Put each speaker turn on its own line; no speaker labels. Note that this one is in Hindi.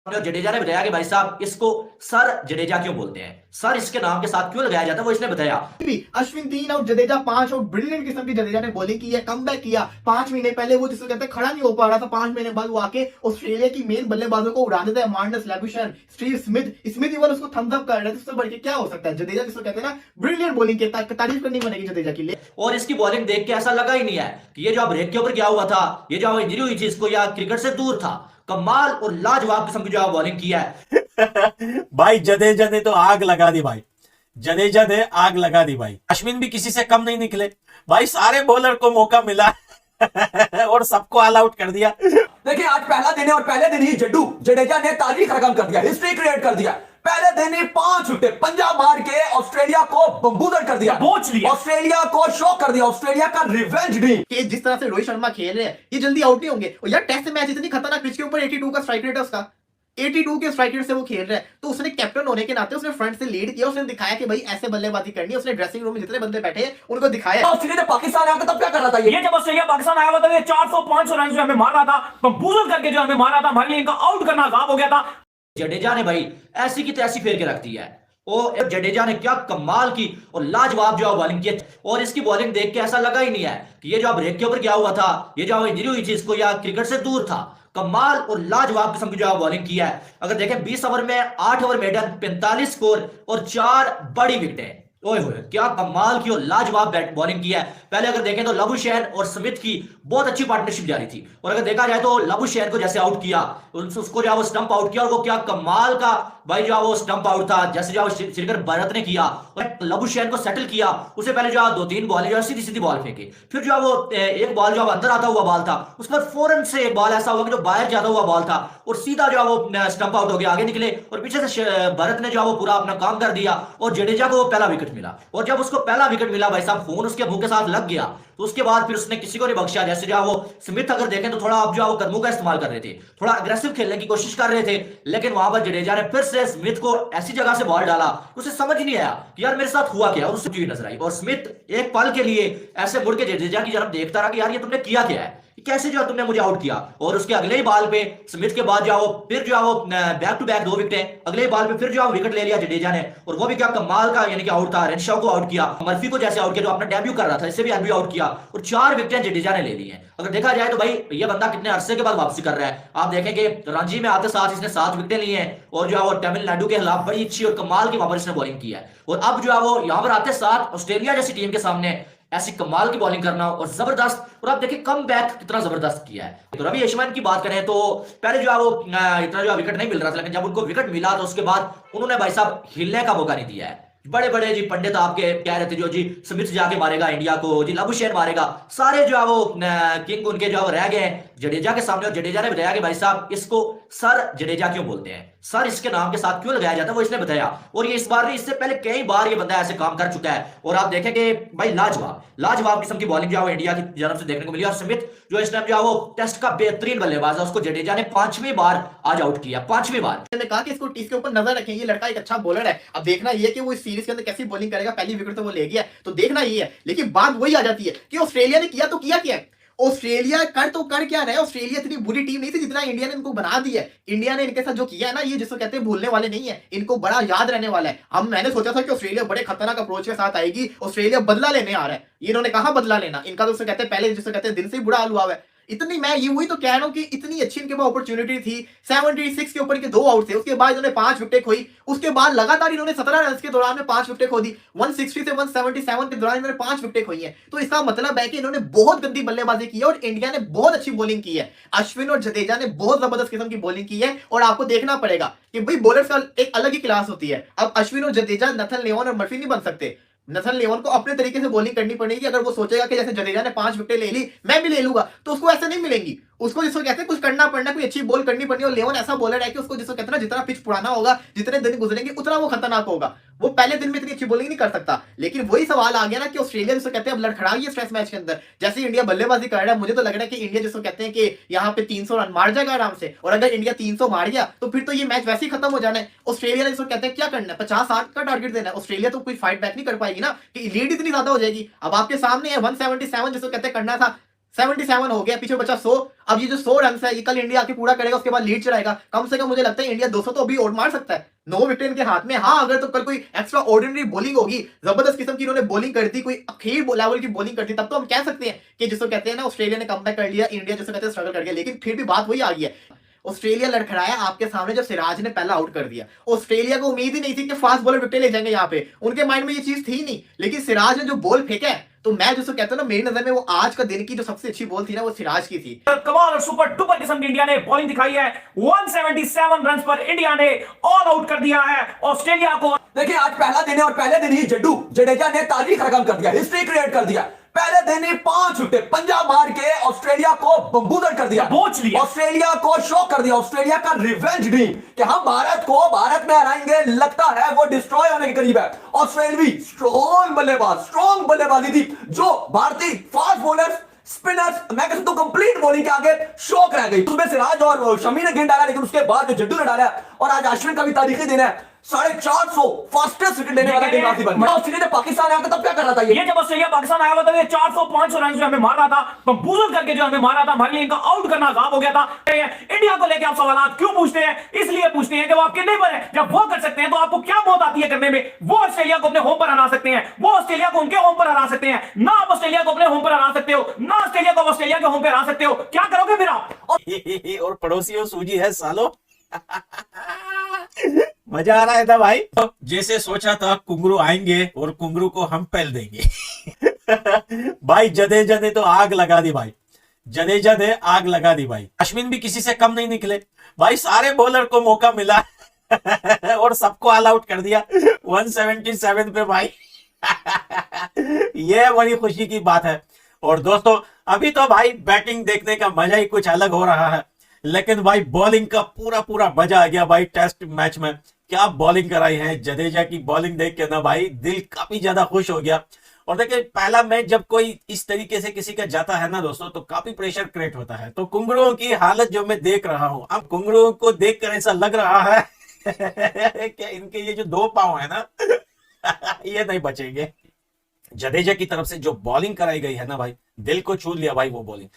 जडेजा ने बताया कि भाई साहब इसको सर जडेजा क्यों बोलते हैं, सर इसके नाम के साथ क्यों लगाया जाता है, वो इसने बताया।
Ashwin 3 out, Jadeja 5 out, brilliant किस्म की जडेजा ने बॉलिंग की है, कमबैक किया। 5 महीने पहले वो जिसको कहते हैं खड़ा नहीं हो पा रहा था, 5 महीने बाद वो आके ऑस्ट्रेलिया की मेन बल्लेबाजों को उड़ा देता है। मार्नस, लैबुशैन, स्टीव स्मिथ इवन उसको थम्स अप कर रहे थे। उससे बढ़ के क्या हो सकता है? जडेजा जिसको कहते हैं ना ब्रिलियंट बॉलिंग की तारीफ करनी बनेगी जडेजा की लिए।
और इसकी बॉलिंग देख के ऐसा लगा ही नहीं है कि ये जो ब्रेक के ऊपर क्या हुआ था, ये जो इंजरी हुई थी इसको, या क्रिकेट से दूर था। कमाल और लाजवाब किस्म की जो बॉलिंग किया है
भाई जडेजा ने तो आग लगा दी भाई, जडेजा ने आग लगा दी भाई। अश्विन भी किसी से कम नहीं निकले भाई, सारे बॉलर को मौका मिला और सबको ऑल आउट कर दिया।
देखिए आज पहला दिन है और पहले दिन ही जडेजा ने तारीख रकम कर दिया, हिस्ट्री क्रिएट कर दिया। पहले दिन ही 5 विकेट पंजाब मार के ऑस्ट्रेलिया को बम्बूदर कर दिया, पहुंच लिया, ऑस्ट्रेलिया को शॉक कर दिया। ऑस्ट्रेलिया का रिवेंज डी
कि जिस तरह से रोहित शर्मा खेल रहे हैं ये जल्दी आउट नहीं होंगे। और यार टेस्ट मैच इतनी खतरनाक पिच के ऊपर 82 का स्ट्राइक रेट है उसका, 82 के स्ट्राइक रेट से वो खेल रहा है। तो उसने कैप्टन होने के नाते उसने फ्रंट से लीड किया, उसने दिखाया कि भाई ऐसे बल्लेबाजी करनी है। उसने ड्रेसिंग रूम में जितने बंदे बैठे हैं उनको दिखाया।
ऑस्ट्रेलिया ने पाकिस्तान आया तब क्या कर रहा था?
ये जब ऑस्ट्रेलिया पाकिस्तान आया हुआ था, ये 400-500 रन जो हमें मार रहा था, बम्बूजल करके जो हमें मारा था, हमारे लिए इनका आउट करना आसान हो गया था।
जडेजा ने भाई ऐसी की तैसी फेर के रख दी है। और जडेजा ने क्या कमाल की और लाजवाब जो बॉलिंग की। और इसकी बॉलिंग देख के ऐसा लगा ही नहीं है कि ये जो ब्रेक के ऊपर क्या हुआ था, ये जो इंजरी हुई थी इसको, या क्रिकेट से दूर था। कमाल और लाजवाब किस्म की जो बॉलिंग की है। अगर देखें 20 ओवर में 8 ओवर मेडन, 45 स्कोर और 4 बड़ी विकेटें। ओए होए क्या कमाल की और लाजवाब बॉलिंग की है। पहले अगर देखें तो लबुशेन और स्मिथ की बहुत अच्छी पार्टनरशिप जारी थी। और अगर देखा जाए तो लबुशेन को जैसे आउट किया, उसको जो वो स्टंप आउट किया, और वो क्या कमाल का भाई जो वो स्टंप आउट था, जैसे जो श्रीकर भरत ने किया और लबुशेन को सेटल किया। उससे पहले जो 2-3 बॉल जो सीधी सीधी बॉल फेंकी, फिर जो वो एक बॉल जो अंदर आता हुआ बॉल था, उसके बाद फौरन से एक बॉल ऐसा हुआ कि जो बाहर जाता हुआ बॉल था और सीधा जो वो स्टंप आउट हो गया, आगे निकले और पीछे से भरत ने जो वो पूरा अपना काम कर दिया और जडेजा को पहला विकेट मिला। और जब उसको पहला विकेट मिला भाई साहब, फोन उसके मुंह के साथ लग गया। तो उसके बाद फिर उसने किसी को नहीं बख्शा। जैसे जो वो स्मिथ अगर देखें तो थोड़ा अब जो वो कदमों का इस्तेमाल कर रहे थे, थोड़ा अग्रेसिव खेलने की कोशिश कर रहे थे, लेकिन वहां पर जडेजा ने फिर से स्मिथ को ऐसी जगह से बॉल डाला, उसे समझ नहीं आया कि यार मेरे साथ हुआ क्या, और उसकी नजर आई। और स्मिथ एक पल के लिए ऐसे मुड़ के जडेजा की तरफ देखता रहा कि यार ये तुमने किया क्या है, कैसे जो तुमने मुझे आउट किया। और उसके अगले ही बॉल पे स्मिथ के बाद जो फिर जो बैक टू बैक 2 विकेटें, अगले ही बॉल पे फिर जो विकेट ले लिया जडेजा ने। और वो भी क्या कमाल का, यानी कि आउट था। रेनशॉ को आउट किया, मर्फी को जैसे आउट किया जो अपना डेब्यू कर रहा था, इससे भी अभी आउट किया। और 4 विकेटें जडेजा ने ले ली हैं। अगर देखा जाए तो भाई ये बंदा कितने अरसे के बाद वापसी कर रहा है। आप देखें कि रणजी में आते साथ इसने 7 विकेटें ली हैं और जो है वो तमिलनाडु के खिलाफ बड़ी अच्छी और कमाल की वहां पर इसने बॉलिंग की है। और अब जो है वो यहां पर आते साथ ऑस्ट्रेलिया जैसी टीम के सामने ऐसी कमाल की बॉलिंग करना और जबरदस्त। और आप देखिए कम बैक कितना जबरदस्त किया है। तो रवि यशमैन की बात करें तो पहले जो है वो इतना जो विकेट नहीं मिल रहा था, लेकिन जब उनको विकेट मिला तो उसके बाद उन्होंने भाई साहब हिलने का मौका नहीं दिया है। बड़े बड़े जी पंडित आपके कह रहे थे जो जी स्मिथ जाके मारेगा इंडिया को, जी लबुशेन मारेगा, सारे जो है वो किंग उनके जो है वो रह गए जडेजा के सामने। और जडेजा ने बताया कि भाई साहब इसको सर जडेजा क्यों बोलते हैं, सर इसके नाम के साथ क्यों लगाया जाता है, वो इसने बताया। और ये इस बार नहीं, इससे पहले कई बार ये बंदा ऐसे काम कर चुका है। और आप देखें कि भाई लाजवाब लाजवाब किस्म की बॉलिंग जो है इंडिया की जानब से देखने को मिली। और स्मिथ जो इस टाइम जो है वो टेस्ट का बेहतरीन बल्लेबाज है, उसको जडेजा ने 5वीं बार आज आउट किया, 5वीं बार।
मैंने कहा कि इसको इसके ऊपर नजर रखें, ये लड़का एक अच्छा बॉलर है। अब देखना ये है कि वो इस सीरीज के अंदर कैसी बॉलिंग करेगा। पहली विकेट तो वो ले गया, तो देखना ये है। लेकिन बात वही आ जाती है कि ऑस्ट्रेलिया ने किया तो किया क्या है। ऑस्ट्रेलिया कर तो कर क्या रहे, ऑस्ट्रेलिया इतनी बुरी टीम नहीं थी जितना इंडिया ने इनको बना दिया है। इंडिया ने इनके साथ जो किया है ना, ये जिसको कहते हैं भूलने वाले नहीं है, इनको बड़ा याद रहने वाला है। मैंने सोचा था कि ऑस्ट्रेलिया बड़े खतरनाक अप्रोच के साथ आएगी, ऑस्ट्रेलिया बदला लेने आ रहा है। ये इन्होंने कहा बदला लेना, इनका तो कहते हैं पहले जिसको कहते हैं दिन से ही बुरा हाल हुआ है। इतनी मैं ये वही तो कह रहा हूं कि इतनी अच्छी इनके पास अपॉर्चुनिटी थी। 76 के ऊपर के 2 आउट थे, उसके बाद इन्होंने 5 विकेट खोई। उसके बाद लगातार इन्होंने 17 रन के दौरान में 5 विकेट खो दी। 160 से 177 के दौरान इन्होंने 5 विकेट खोई है। तो इसका मतलब है कि इन्होंने बहुत गंदी बल्लेबाजी की है और इंडिया ने बहुत अच्छी बॉलिंग की है। अश्विन और जडेजा ने बहुत जबरदस्त किस्म की बॉलिंग की है। और आपको देखना पड़ेगा कि भाई बॉलर्स का एक अलग ही क्लास होती है। अब अश्विन और जडेजा नथन लियोन और मर्फी नहीं बन सकते। नथन लियोन को अपने तरीके से बॉलिंग करनी पड़ेगी। अगर वो सोचेगा कि जैसे जडेजा ने 5 विकेट ले ली मैं भी ले लूंगा, तो उसको ऐसे नहीं मिलेंगी। उसको जिसको कहते हैं कुछ करना पड़ना, कोई अच्छी बॉल करनी पड़नी। और लियोन ऐसा बॉलर है कि उसको जिसको कहते हैं जितना पिच पुराना होगा, जितने दिन गुजरेंगे उतना वो खतरनाक होगा। वो पहले दिन में इतनी अच्छी बॉलिंग नहीं कर सकता। लेकिन वही सवाल आ गया ना कि ऑस्ट्रेलिया जिसको कहते हैं अब लड़खड़ा गई है स्ट्रेस मैच के अंदर। जैसे इंडिया बल्लेबाजी कर रहा है, मुझे तो लग रहा है कि इंडिया जिसको कहते हैं कि यहाँ पे 300 रन मार जाएगा आराम से। और अगर इंडिया 300 मार गया तो फिर तो ये मैच वैसे ही खत्म हो जाना है। ऑस्ट्रेलिया ने जिसको कहते हैं क्या करना है, 50-60 का टारगेट देना है। ऑस्ट्रेलिया तो कोई फाइट बैक नहीं कर पाएगी ना, कि लीड इतनी ज्यादा हो जाएगी। अब आपके सामने है 177 जिसको कहते हैं करना था 77 हो गया, पीछे बचा 100। अब ये जो 100 रन है ये कल इंडिया आके पूरा करेगा, उसके बाद लीड चढ़ाएगा। कम से कम मुझे लगता है इंडिया 200 तो अभी और मार सकता है। 9 विकेट इनके हाथ में। हाँ, अगर तो कल कोई एक्स्ट्रा ऑर्डिनरी बॉलिंग होगी, जबरदस्त किस्म की इन्होंने बॉलिंग कर दी, कोई अखीर लेवल की बॉलिंग कर दी, तब तो हम कह सकते हैं कि जिसको कहते हैं ना ऑस्ट्रेलिया ने कमबैक कर लिया, इंडिया जिसको कहते हैं स्ट्रगल कर गया। लेकिन फिर भी बात वही आ गई है, ऑस्ट्रेलिया लड़खड़ाया आपके सामने जब सिराज ने पहला आउट कर दिया। ऑस्ट्रेलिया को उम्मीद ही नहीं थी कि फास्ट बॉलर विकेट ले जाएंगे यहाँ पे, उनके माइंड में ये चीज थी नहीं। लेकिन सिराज ने जो बॉल फेंका है, तो मैं जिसको कहता हूँ ना, मेरी नजर में वो आज का दिन की जो सबसे अच्छी बॉल थी ना, वो सिराज की थी।
कमाल और सुपर डुपर किस्म की इंडिया ने बॉलिंग दिखाई है। 177 रन पर इंडिया ने ऑल आउट कर दिया है ऑस्ट्रेलिया को।
देखिए आज पहला दिन है और पहले दिन ही जडेजा ने तारीख रकम कर दिया, हिस्ट्री क्रिएट कर दिया। पहले दिन ही 5 विकेट पंजाब मार के ऑस्ट्रेलिया को बंबूदर कर दिया,
बोझ लिया,
ऑस्ट्रेलिया को शॉक कर दिया। ऑस्ट्रेलिया का रिवेंज ड्रीम कि हम भारत में हराएंगे, लगता है वो डिस्ट्रॉय होने के करीब है। ऑस्ट्रेलियावी स्ट्रॉन्ग बल्लेबाजी थी, जो भारतीय फास्ट बॉलर्स, स्पिनर्स, मैं कह सकता हूं कंप्लीट बॉलिंग के आगे शौक रह गई। उसमें सिराज और शमी ने गेंद डाला, लेकिन उसके बाद जो जड्डू ने डाला, और आज अश्विन का भी तारीखी दिन है। 450 फास्टेस्ट विकेट लेने वाला गेंदबाजी बन गया। ऑस्ट्रेलिया जब पाकिस्तान आया था तब क्या कर रहा था
ये जब ऑस्ट्रेलिया पाकिस्तान आया हुआ था, ये 400-500 रन जो हमें मार रहा था, बम्बूजल करके जो हमें मारा था, हमारे लिए इनका आउट करना आसान हो गया था। इंडिया को लेकर आप सवाल क्यों पूछते हैं? इसलिए पूछते हैं कि वो आपके नेबर है। जब वो कर सकते हैं तो आपको क्या मौत आती है करने में? वो ऑस्ट्रेलिया को अपने होम पर हरा सकते हैं, वो ऑस्ट्रेलिया को उनके होम पर हरा सकते हैं। ना आप ऑस्ट्रेलिया को अपने होम पर हरा सकते हो, ना ऑस्ट्रेलिया को ऑस्ट्रेलिया के होम पर हरा सकते हो। क्या करोगे फिर आप?
और पड़ोसियों सूजी है सालो। मजा आ रहा है था भाई। जैसे सोचा था कुंगरू आएंगे और कुंगरू को हम पहल देंगे। भाई जडेजा ने तो आग लगा दी भाई, जडेजा ने आग लगा दी भाई। अश्विन भी किसी से कम नहीं निकले भाई, सारे बॉलर को मौका मिला और सबको ऑल आउट कर दिया 177 पे भाई। ये बड़ी खुशी की बात है। और दोस्तों अभी तो भाई बैटिंग देखने का मजा ही कुछ अलग हो रहा है, लेकिन भाई बॉलिंग का पूरा मजा आ गया भाई। टेस्ट मैच में क्या बॉलिंग कराई है, जडेजा की बॉलिंग देख के ना भाई दिल काफी ज्यादा खुश हो गया। और देखिए पहला मैच जब कोई इस तरीके से किसी का जाता है ना दोस्तों, तो काफी प्रेशर क्रिएट होता है। तो कुंगरुओं की हालत जो मैं देख रहा हूं, अब कुंगरुओं को देखकर ऐसा लग रहा है कि इनके ये जो 2 पांव है ना ये नहीं बचेंगे। जडेजा की तरफ से जो बॉलिंग कराई गई है ना भाई, दिल को छू लिया भाई वो बॉलिंग।